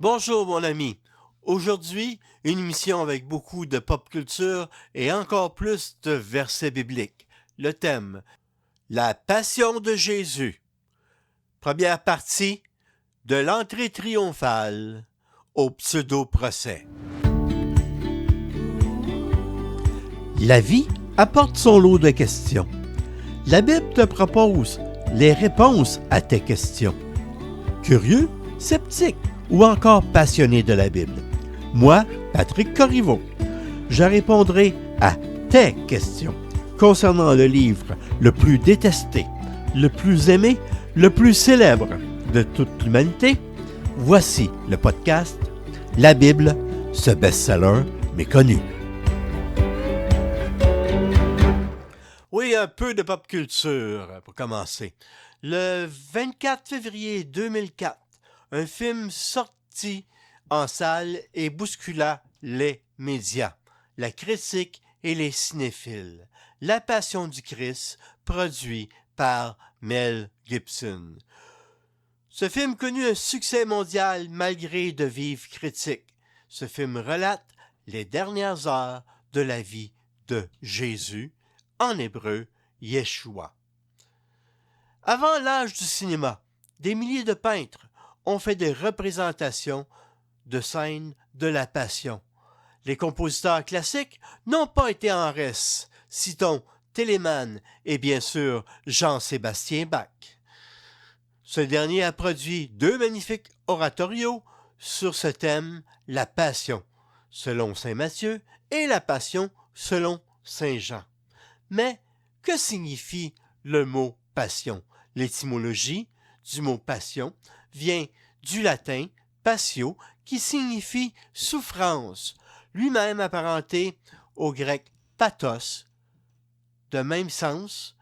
Bonjour mon ami. Aujourd'hui, une émission avec beaucoup de pop culture et encore plus de versets bibliques. Le thème, la Passion de Jésus. Première partie, de l'entrée triomphale au pseudo-procès. La vie apporte son lot de questions. La Bible te propose les réponses à tes questions. Curieux, sceptique ou encore passionné de la Bible? Moi, Patrick Corriveau, je répondrai à tes questions concernant le livre le plus détesté, le plus aimé, le plus célèbre de toute l'humanité. Voici le podcast La Bible, ce best-seller méconnu. Oui, un peu de pop culture pour commencer. Le 24 février 2004, un film sorti en salle et bouscula les médias, la critique et les cinéphiles. La Passion du Christ, produit par Mel Gibson. Ce film connut un succès mondial malgré de vives critiques. Ce film relate les dernières heures de la vie de Jésus, en hébreu, Yeshua. Avant l'âge du cinéma, des milliers de peintres ont fait des représentations de scènes de la Passion. Les compositeurs classiques n'ont pas été en reste. Citons Telemann et bien sûr Jean-Sébastien Bach. Ce dernier a produit 2 magnifiques oratorios sur ce thème, la Passion, selon saint Matthieu, et la Passion selon saint Jean. Mais que signifie le mot passion? L'étymologie du mot passion vient du latin passio, qui signifie souffrance, lui-même apparenté au grec pathos. De même sens,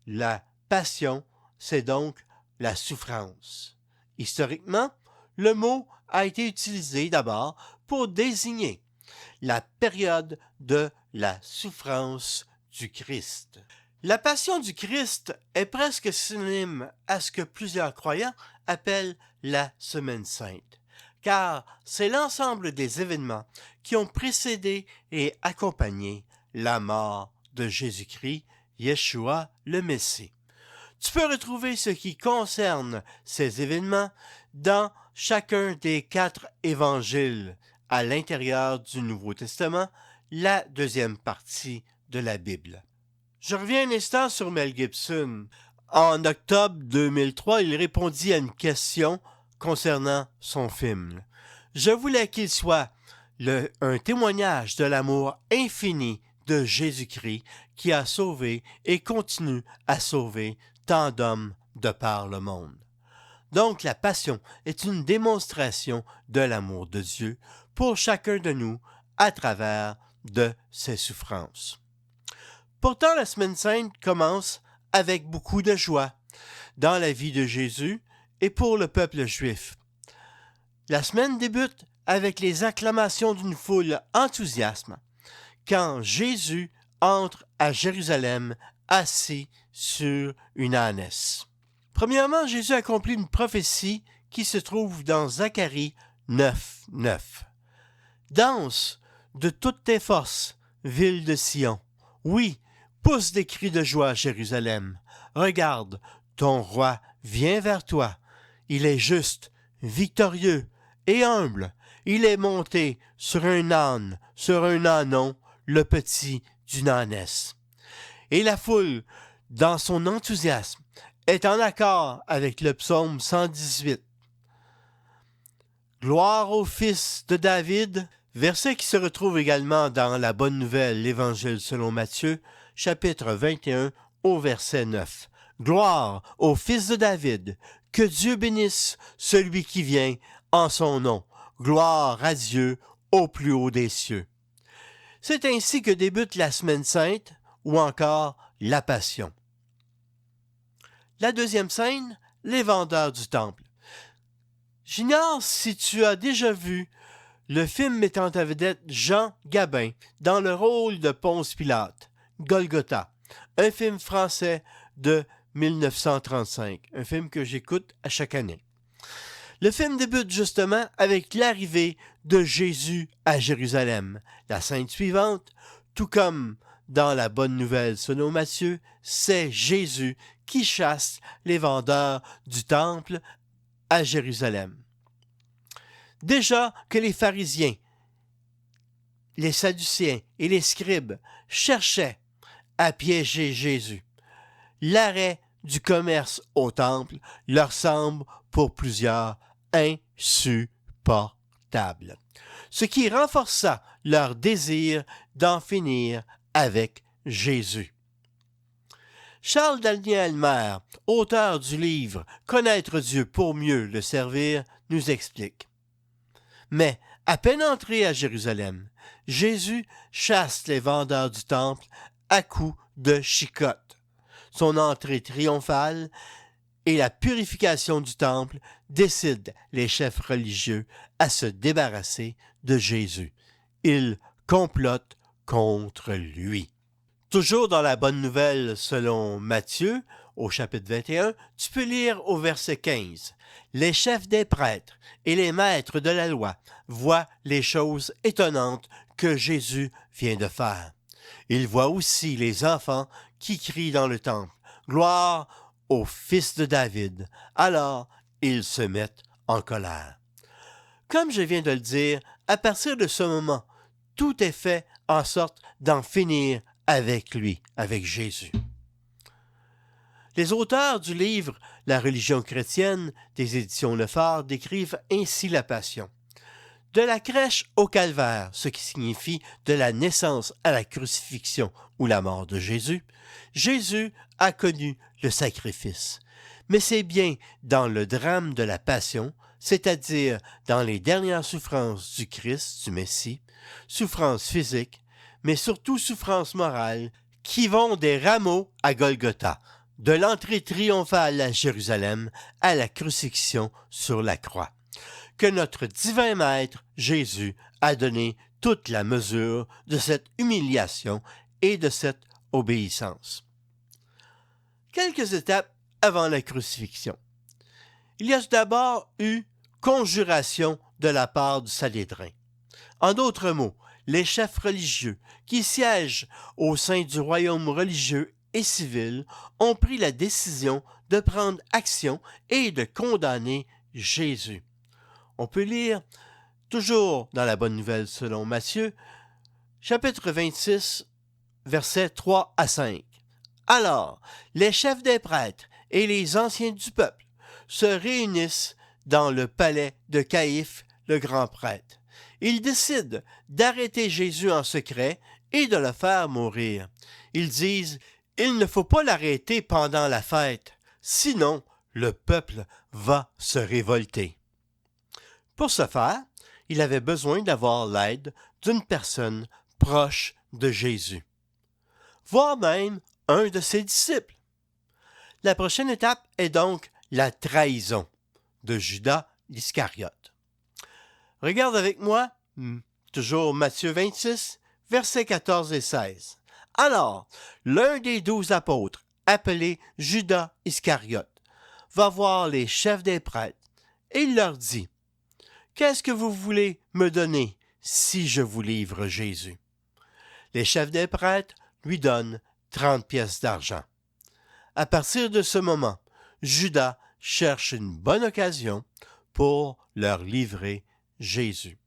la passion, c'est donc la souffrance. Historiquement, le mot a été utilisé d'abord pour désigner la période de la souffrance du Christ. La Passion du Christ est presque synonyme à ce que plusieurs croyants appellent la Semaine sainte, car c'est l'ensemble des événements qui ont précédé et accompagné la mort de Jésus-Christ, Yeshua le Messie. Tu peux retrouver ce qui concerne ces événements dans chacun des 4 évangiles à l'intérieur du Nouveau Testament, la deuxième partie de la Bible. Je reviens un instant sur Mel Gibson. En octobre 2003, il répondit à une question concernant son film. Je voulais qu'il soit un témoignage de l'amour infini de Jésus-Christ qui a sauvé et continue à sauver tant d'hommes de par le monde. Donc la Passion est une démonstration de l'amour de Dieu pour chacun de nous à travers de ses souffrances. Pourtant, la Semaine sainte commence avec beaucoup de joie dans la vie de Jésus et pour le peuple juif. La semaine débute avec les acclamations d'une foule enthousiaste quand Jésus entre à Jérusalem assis sur une ânesse. Premièrement, Jésus accomplit une prophétie qui se trouve dans Zacharie 9:9. Danse de toutes tes forces, ville de Sion. Oui, pousse des cris de joie, Jérusalem. Regarde, ton roi vient vers toi. Il est juste, victorieux et humble. Il est monté sur un âne, sur un ânon, le petit d'une ânesse. Et la foule, dans son enthousiasme, est en accord avec le psaume 118. Gloire au Fils de David, verset qui se retrouve également dans la Bonne Nouvelle, l'Évangile selon Matthieu, chapitre 21, au verset 9. Gloire au Fils de David, que Dieu bénisse celui qui vient en son nom. Gloire à Dieu au plus haut des cieux. C'est ainsi que débute la Semaine sainte, ou encore la Passion. La deuxième scène, les vendeurs du temple. J'ignore si tu as déjà vu le film mettant en vedette Jean Gabin dans le rôle de Ponce Pilate, Golgotha, un film français de 1935, un film que j'écoute à chaque année. Le film débute justement avec l'arrivée de Jésus à Jérusalem. La scène suivante, tout comme dans la bonne nouvelle selon Matthieu, c'est Jésus qui chasse les vendeurs du temple à Jérusalem. Déjà que les pharisiens, les sadducéens et les scribes cherchaient à piéger Jésus, l'arrêt du commerce au temple leur semble pour plusieurs insupportable, ce qui renforça leur désir d'en finir avec Jésus. Charles Daniel-Elmer, auteur du livre « Connaître Dieu pour mieux le servir », nous explique. Mais, à peine entré à Jérusalem, Jésus chasse les vendeurs du temple à coups de chicotte. Son entrée triomphale et la purification du temple décident les chefs religieux à se débarrasser de Jésus. Ils complotent contre lui. Toujours dans la bonne nouvelle selon Matthieu, au chapitre 21, tu peux lire au verset 15. Les chefs des prêtres et les maîtres de la loi voient les choses étonnantes que Jésus vient de faire. Ils voient aussi les enfants qui crient dans le temple « Gloire au fils de David ». Alors, ils se mettent en colère. Comme je viens de le dire, à partir de ce moment, tout est fait en sorte d'en finir avec lui, avec Jésus. Les auteurs du livre La religion chrétienne des éditions Lefort décrivent ainsi la Passion. De la crèche au calvaire, ce qui signifie de la naissance à la crucifixion ou la mort de Jésus, Jésus a connu le sacrifice. Mais c'est bien dans le drame de la Passion, c'est-à-dire dans les dernières souffrances du Christ, du Messie, souffrances physiques, mais surtout souffrances morales, qui vont des rameaux à Golgotha, de l'entrée triomphale à Jérusalem à la crucifixion sur la croix, que notre divin Maître Jésus a donné toute la mesure de cette humiliation et de cette obéissance. Quelques étapes avant la crucifixion. Il y a d'abord eu conjuration de la part du Sanhédrin. En d'autres mots, les chefs religieux qui siègent au sein du royaume religieux et civil ont pris la décision de prendre action et de condamner Jésus. On peut lire, toujours dans la bonne nouvelle selon Matthieu, chapitre 26, versets 3 à 5. Alors, les chefs des prêtres et les anciens du peuple se réunissent dans le palais de Caïphe, le grand prêtre. Ils décident d'arrêter Jésus en secret et de le faire mourir. Ils disent « Il ne faut pas l'arrêter pendant la fête, sinon le peuple va se révolter. » Pour ce faire, il avait besoin d'avoir l'aide d'une personne proche de Jésus, voire même un de ses disciples. La prochaine étape est donc la trahison de Judas Iscariote. Regarde avec moi, toujours Matthieu 26, versets 14 et 16. Alors, l'un des 12 apôtres, appelé Judas Iscariote, va voir les chefs des prêtres et il leur dit « Qu'est-ce que vous voulez me donner si je vous livre Jésus? » Les chefs des prêtres lui donnent 30 pièces d'argent. À partir de ce moment, Judas cherche une bonne occasion pour leur livrer Jésus.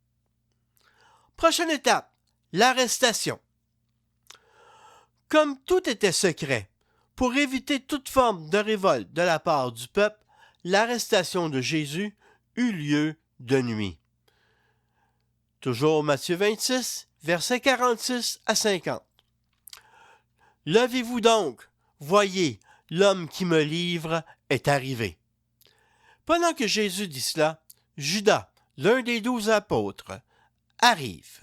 Prochaine étape, l'arrestation. Comme tout était secret, pour éviter toute forme de révolte de la part du peuple, l'arrestation de Jésus eut lieu de nuit. Toujours Matthieu 26, versets 46 à 50. « Levez-vous donc, voyez, l'homme qui me livre est arrivé. » Pendant que Jésus dit cela, Judas, l'un des 12 apôtres, arrive.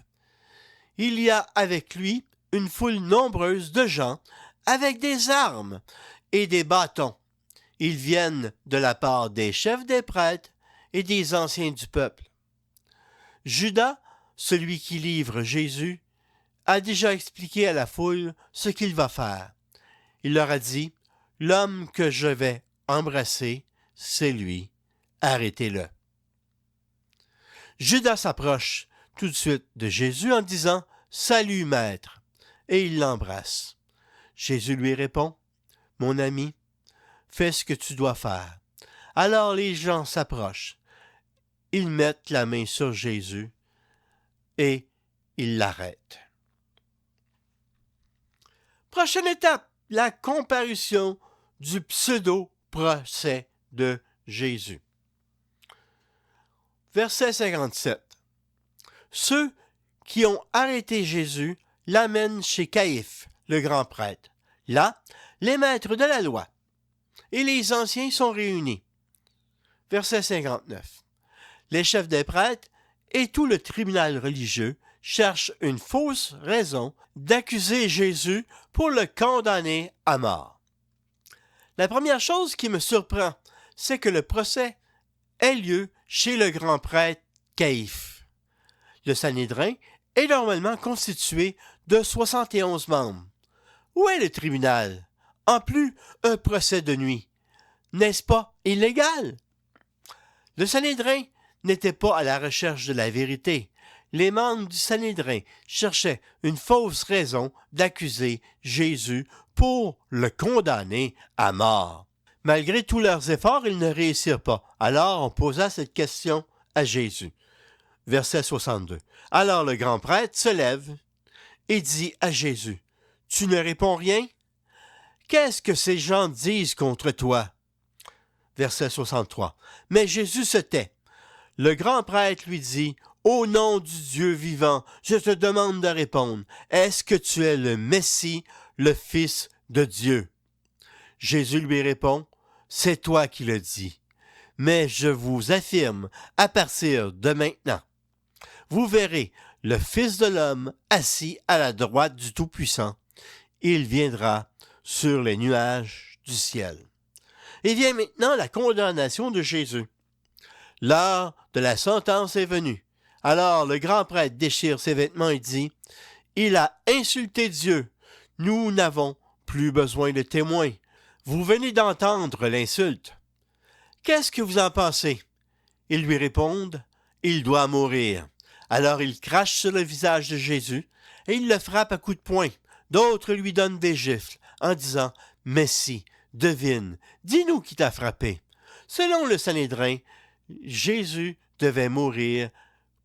Il y a avec lui une foule nombreuse de gens avec des armes et des bâtons. Ils viennent de la part des chefs des prêtres et des anciens du peuple. Judas, celui qui livre Jésus, a déjà expliqué à la foule ce qu'il va faire. Il leur a dit « L'homme que je vais embrasser, c'est lui. Arrêtez-le. » Judas s'approche tout de suite de Jésus en disant « Salut, maître !» et il l'embrasse. Jésus lui répond « Mon ami, fais ce que tu dois faire. » Alors les gens s'approchent. Ils mettent la main sur Jésus et ils l'arrêtent. Prochaine étape, la comparution du pseudo-procès de Jésus. Verset 57. Ceux qui ont arrêté Jésus l'amènent chez Caïphe, le grand prêtre. Là, les maîtres de la loi et les anciens sont réunis. Verset 59. Les chefs des prêtres et tout le tribunal religieux cherchent une fausse raison d'accuser Jésus pour le condamner à mort. La première chose qui me surprend, c'est que le procès ait lieu chez le grand prêtre Caïphe. Le Sanhédrin est normalement constitué de 71 membres. Où est le tribunal? En plus, un procès de nuit. N'est-ce pas illégal? Le Sanhédrin n'était pas à la recherche de la vérité. Les membres du Sanhédrin cherchaient une fausse raison d'accuser Jésus pour le condamner à mort. Malgré tous leurs efforts, ils ne réussirent pas. Alors on posa cette question à Jésus. Verset 62. Alors le grand prêtre se lève et dit à Jésus, « Tu ne réponds rien? Qu'est-ce que ces gens disent contre toi? » Verset 63. Mais Jésus se tait. Le grand prêtre lui dit, « Au nom du Dieu vivant, je te demande de répondre. Est-ce que tu es le Messie, le Fils de Dieu? » Jésus lui répond, « C'est toi qui le dis. Mais je vous affirme, à partir de maintenant, vous verrez le Fils de l'homme assis à la droite du Tout-Puissant. Il viendra sur les nuages du ciel. » Et vient maintenant la condamnation de Jésus. L'heure de la sentence est venue. Alors le grand prêtre déchire ses vêtements et dit, « Il a insulté Dieu. Nous n'avons plus besoin de témoins. Vous venez d'entendre l'insulte. Qu'est-ce que vous en pensez? » Ils lui répondent, « Il doit mourir. » Alors il crache sur le visage de Jésus et il le frappe à coups de poing. D'autres lui donnent des gifles en disant, « Messie, devine, dis-nous qui t'a frappé. » Selon le Sanhédrin, Jésus devait mourir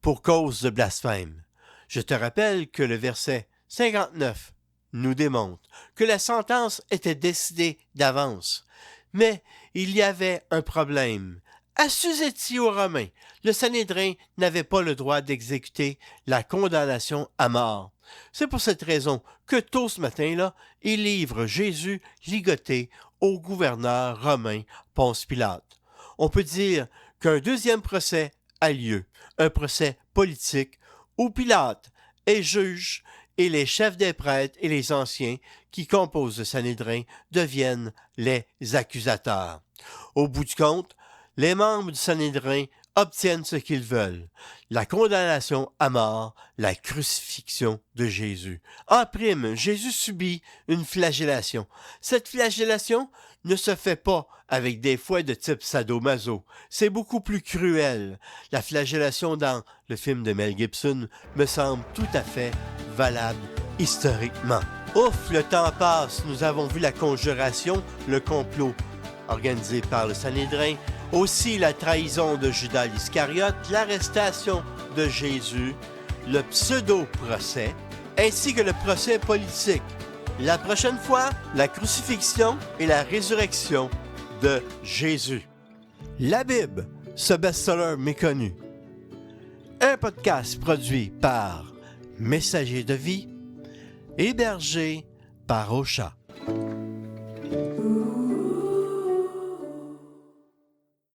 pour cause de blasphème. Je te rappelle que le verset 59 nous démontre que la sentence était décidée d'avance. Mais il y avait un problème. Assujetti aux Romains, le Sanhédrin n'avait pas le droit d'exécuter la condamnation à mort. C'est pour cette raison que tôt ce matin-là, il livre Jésus ligoté au gouverneur romain Ponce Pilate. On peut dire qu'un deuxième procès a lieu, un procès politique où Pilate est juge et les chefs des prêtres et les anciens qui composent le Sanhédrin deviennent les accusateurs. Au bout du compte, les membres du Sanhédrin obtiennent ce qu'ils veulent, la condamnation à mort, la crucifixion de Jésus. En prime, Jésus subit une flagellation. Cette flagellation ne se fait pas avec des fouets de type sadomaso. C'est beaucoup plus cruel. La flagellation dans le film de Mel Gibson me semble tout à fait valable historiquement. Ouf, le temps passe. Nous avons vu la conjuration, le complot organisé par le Sanhédrin, aussi la trahison de Judas l'Iscariote, l'arrestation de Jésus, le pseudo-procès, ainsi que le procès politique. La prochaine fois, la crucifixion et la résurrection de Jésus. La Bible, ce best-seller méconnu. Un podcast produit par Messager de vie, hébergé par Ocha.